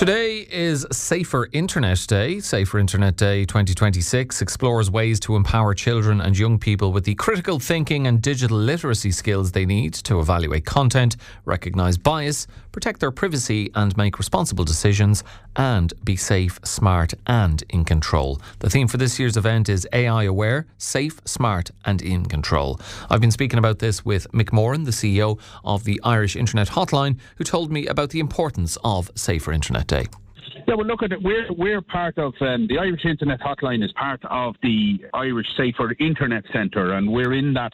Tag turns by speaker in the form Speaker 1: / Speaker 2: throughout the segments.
Speaker 1: Today is Safer Internet Day. Safer Internet Day 2026 explores ways to empower children and young people with the critical thinking and digital literacy skills they need to evaluate content, recognise bias, protect their privacy and make responsible decisions, and be safe, smart and in control. The theme for this year's event is AI aware, safe, smart and in control. I've been speaking about this with Mick Moran, the CEO of the Irish Internet Hotline, who told me about the importance of Safer Internet Day.
Speaker 2: Yeah, well, look at it. We're part of the Irish Internet Hotline is part of the Irish Safer Internet Centre, and we're in that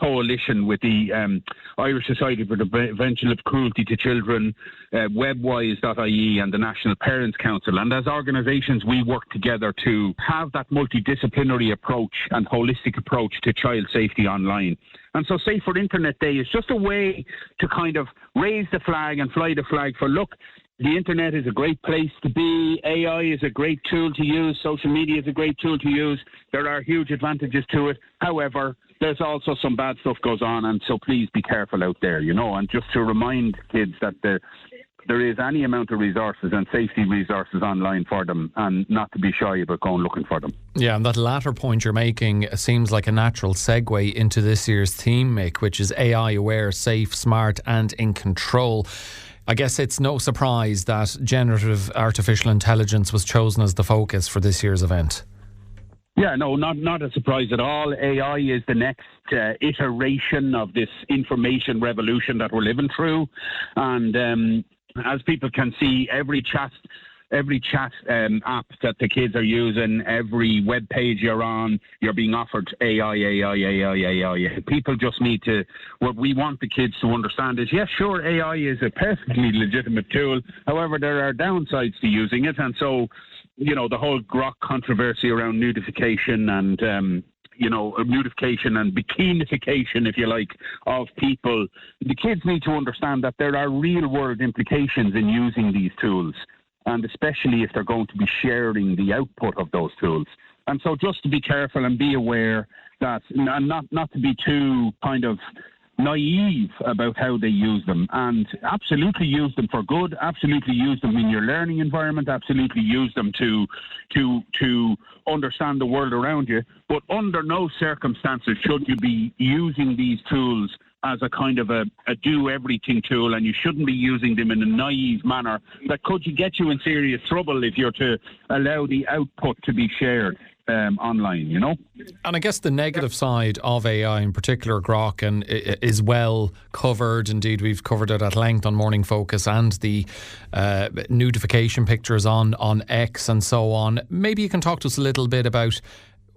Speaker 2: coalition with the Irish Society for the Prevention of Cruelty to Children, Webwise.ie, and the National Parents Council. And as organisations, we work together to have that multidisciplinary approach and holistic approach to child safety online. And so Safer Internet Day is just a way to kind of raise the flag and fly the flag for, look, the internet is a great place to be. AI is a great tool to use. Social media is a great tool to use. There are huge advantages to it. However, there's also some bad stuff goes on. And so please be careful out there, and just to remind kids that there is any amount of resources and safety resources online for them, and not to be shy about going looking for them.
Speaker 1: Yeah, and that latter point you're making seems like a natural segue into this year's theme, Mick, which is AI aware, safe, smart and in control. I guess it's no surprise that generative artificial intelligence was chosen as the focus for this year's event.
Speaker 2: Yeah, no, not a surprise at all. AI is the next iteration of this information revolution that we're living through. And as people can see, every chat app that the kids are using, every web page you're on, you're being offered AI. People just need to, what we want the kids to understand is, yes, sure, AI is a perfectly legitimate tool. However, there are downsides to using it. And so, the whole Grok controversy around nudification and, nudification and bikinification, if you like, of people, the kids need to understand that there are real world implications in using these tools, and especially if they're going to be sharing the output of those tools. And so just to be careful and be aware that, and not to be too kind of naive about how they use them, and absolutely use them for good, absolutely use them in your learning environment, absolutely use them to understand the world around you. But under no circumstances should you be using these tools as a kind of a do-everything tool, and you shouldn't be using them in a naive manner that could get you in serious trouble if you're to allow the output to be shared online,
Speaker 1: And I guess the negative side of AI, in particular Grok, and is well covered. Indeed, we've covered it at length on Morning Focus, and the nudification pictures on X and so on. Maybe you can talk to us a little bit about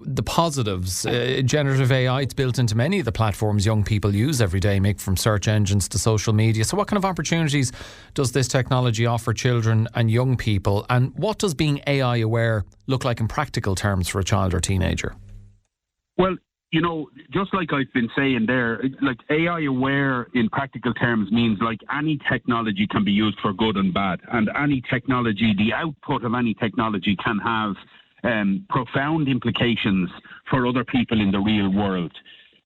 Speaker 1: the positives. Generative AI, it's built into many of the platforms young people use every day, Mick, from search engines to social media. So what kind of opportunities does this technology offer children and young people? And what does being AI aware look like in practical terms for a child or teenager?
Speaker 2: Well, just like I've been saying there, like AI aware in practical terms means like any technology can be used for good and bad. And any technology, the output of any technology can have profound implications for other people in the real world.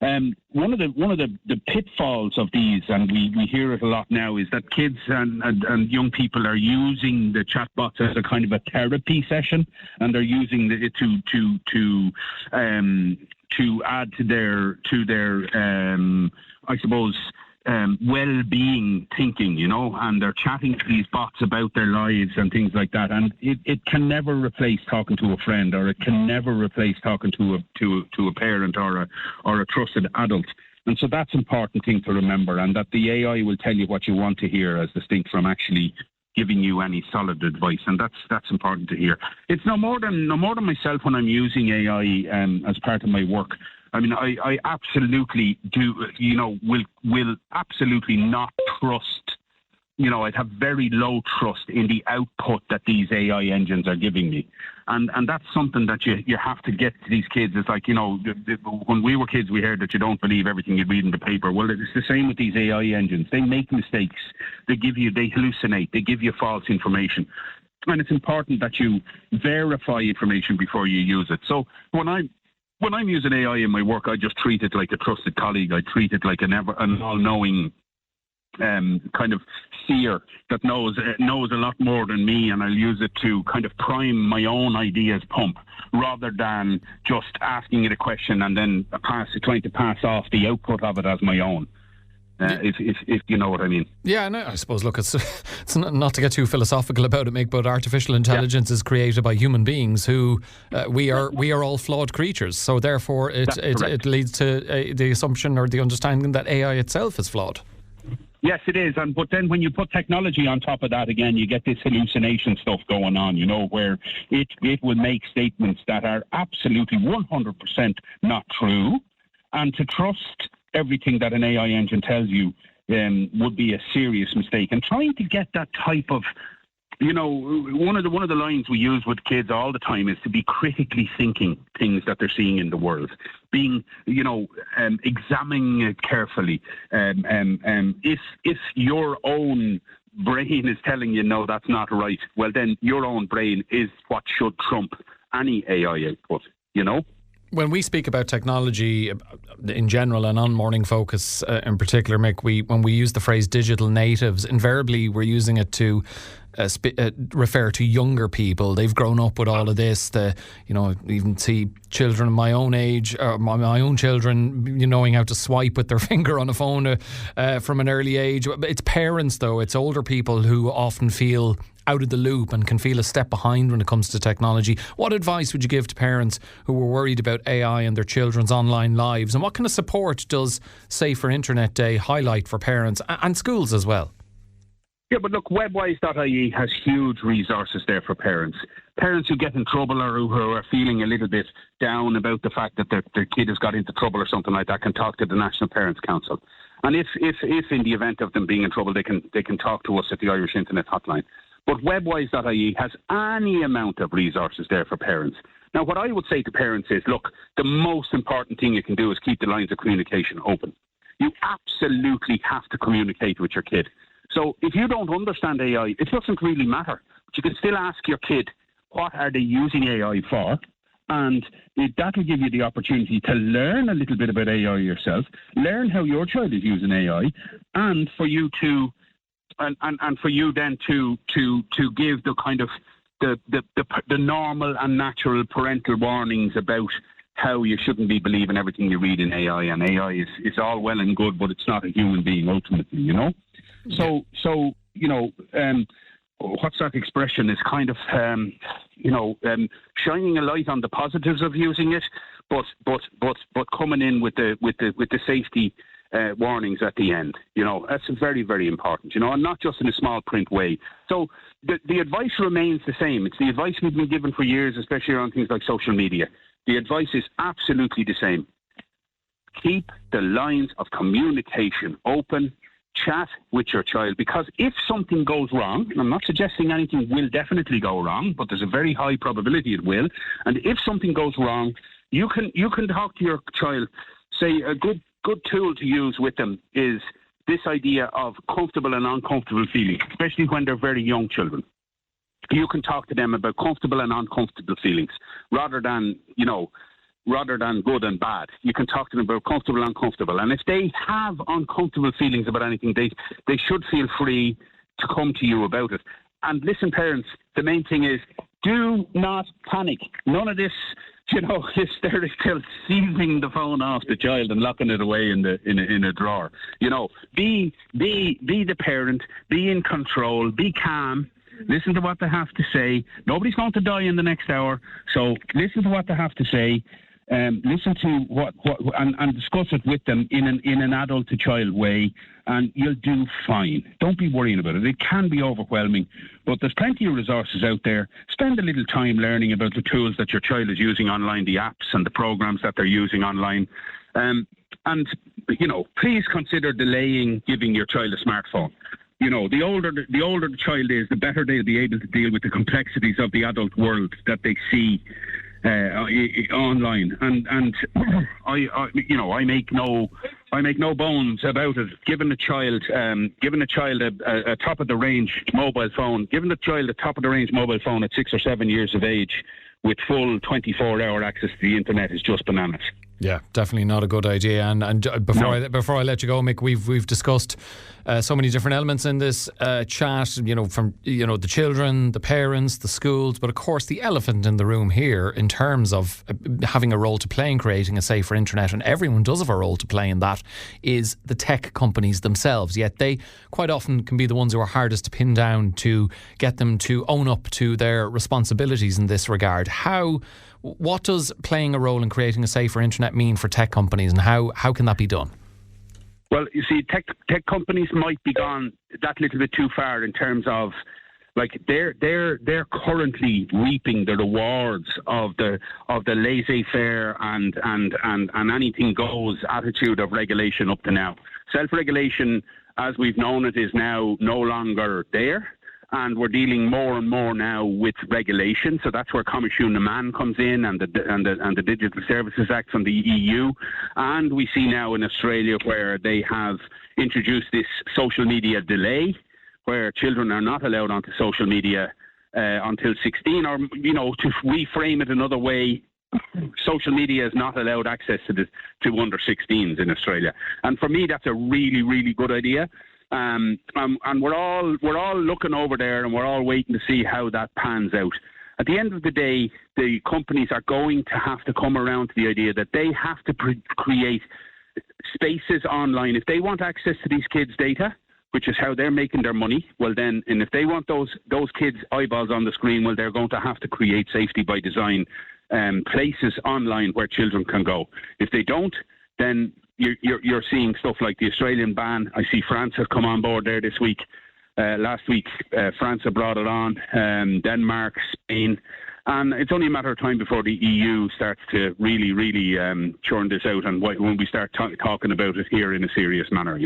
Speaker 2: One of the pitfalls of these, and we hear it a lot now, is that kids and young people are using the chatbots as a kind of a therapy session, and they're using it to add to their I suppose well-being thinking, and they're chatting to these bots about their lives and things like that. And it can never replace talking to a friend, or it can never replace talking to a parent or a trusted adult. And so that's an important thing to remember, and that the AI will tell you what you want to hear, as distinct from actually giving you any solid advice. And that's important to hear. It's no more than myself when I'm using AI as part of my work. I mean, I absolutely do, will absolutely not trust, I'd have very low trust in the output that these AI engines are giving me. And that's something that you have to get to these kids. It's like, when we were kids, we heard that you don't believe everything you read in the paper. Well, it's the same with these AI engines. They make mistakes. They hallucinate. They give you false information. And it's important that you verify information before you use it. So when I'm using AI in my work, I just treat it like a trusted colleague. I treat it like an all-knowing kind of seer that knows a lot more than me, and I'll use it to kind of prime my own ideas pump, rather than just asking it a question and then trying to pass off the output of it as my own. If you know what I mean.
Speaker 1: Yeah, no, I suppose, look, it's not to get too philosophical about it, Mick, but artificial intelligence is created by human beings who we are all flawed creatures. So therefore it leads to the assumption or the understanding that AI itself is flawed.
Speaker 2: Yes, it is. But then when you put technology on top of that again, you get this hallucination stuff going on, where it will make statements that are absolutely 100% not true. And to trust everything that an AI engine tells you would be a serious mistake. And trying to get that type of, one of the lines we use with kids all the time is to be critically thinking things that they're seeing in the world, being, examining it carefully. If your own brain is telling you, no, that's not right, well, then your own brain is what should trump any AI output,
Speaker 1: When we speak about technology in general and on Morning Focus in particular, Mick, when we use the phrase digital natives, invariably we're using it to refer to younger people. They've grown up with all of this. Even see children of my own age, my own children, knowing how to swipe with their finger on a phone from an early age. It's parents, though. It's older people who often feel out of the loop and can feel a step behind when it comes to technology. What advice would you give to parents who are worried about AI and their children's online lives? And what kind of support does Safer Internet Day highlight for parents and schools as well?
Speaker 2: Yeah, but look, webwise.ie has huge resources there for parents. Parents who get in trouble or who are feeling a little bit down about the fact that their kid has got into trouble or something like that can talk to the National Parents Council. And if in the event of them being in trouble, they can talk to us at the Irish Internet Hotline. But webwise.ie has any amount of resources there for parents. Now, what I would say to parents is, look, the most important thing you can do is keep the lines of communication open. You absolutely have to communicate with your kid. So if you don't understand AI, it doesn't really matter. But you can still ask your kid, what are they using AI for? And that will give you the opportunity to learn a little bit about AI yourself, learn how your child is using AI, and for you to and for you then to give the kind of the normal and natural parental warnings about how you shouldn't be believing everything you read in AI. And AI is all well and good, but it's not a human being ultimately, So what's that expression? Is kind of shining a light on the positives of using it, but coming in with the safety warnings at the end. That's very, very important, and not just in a small print way. So the advice remains the same. It's the advice we've been given for years, especially around things like social media. The advice is absolutely the same. Keep the lines of communication open. Chat with your child, because if something goes wrong, and I'm not suggesting anything will definitely go wrong, but there's a very high probability it will. And if something goes wrong, you can talk to your child. Say a good tool to use with them is this idea of comfortable and uncomfortable feelings, especially when they're very young children. You can talk to them about comfortable and uncomfortable feelings rather than good and bad. You can talk to them about comfortable and uncomfortable. And if they have uncomfortable feelings about anything, they should feel free to come to you about it. And listen, parents, the main thing is do not panic. None of this, hysterical seizing the phone off the child and locking it away in a drawer. Be the parent, be in control, be calm. Listen to what they have to say. Nobody's going to die in the next hour, so listen to what they have to say. Listen to what and discuss it with them in an adult to child way, and you'll do fine. Don't be worrying about it. It can be overwhelming, but there's plenty of resources out there. Spend a little time learning about the tools that your child is using online, the apps and the programs that they're using online, and please consider delaying giving your child a smartphone. The older the child is, the better they'll be able to deal with the complexities of the adult world that they see online. And I make no bones about it. Giving a child a top of the range mobile phone, at 6 or 7 years of age with full 24-hour access to the internet is just bananas.
Speaker 1: Yeah, definitely not a good idea. And before I let you go, Mick, we've discussed so many different elements in this chat. From the children, the parents, the schools, but of course the elephant in the room here, in terms of having a role to play in creating a safer internet, and everyone does have a role to play in that, is the tech companies themselves. Yet they quite often can be the ones who are hardest to pin down to get them to own up to their responsibilities in this regard. What does playing a role in creating a safer internet mean for tech companies, and how can that be done?
Speaker 2: Well, you see, tech companies might be gone that little bit too far in terms of, like, they're currently reaping the rewards of the laissez-faire and anything goes attitude of regulation up to now. Self-regulation, as we've known it, is now no longer there. And we're dealing more and more now with regulation, so that's where Comisiún na Man comes in, and the Digital Services Act from the EU. And we see now in Australia where they have introduced this social media delay, where children are not allowed onto social media until 16, or to reframe it another way, social media is not allowed access to under 16s in Australia. And for me, that's a really, really good idea. And we're all looking over there, and we're all waiting to see how that pans out. At the end of the day, the companies are going to have to come around to the idea that they have to create spaces online. If they want access to these kids' data, which is how they're making their money, well then, and if they want those kids' eyeballs on the screen, well, they're going to have to create safety by design places online where children can go. If they don't, then you're seeing stuff like the Australian ban. I see France has come on board there this week. Last week, France have brought it on, Denmark, Spain. And it's only a matter of time before the EU starts to really, really churn this out, and when we start talking about it here in a serious manner,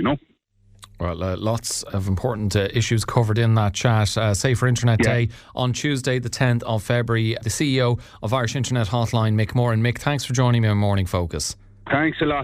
Speaker 2: Well,
Speaker 1: lots of important issues covered in that chat. Safer Internet Day on Tuesday, the 10th of February. The CEO of Irish Internet Hotline, Mick Moran. Mick, thanks for joining me on Morning Focus.
Speaker 2: Thanks a lot.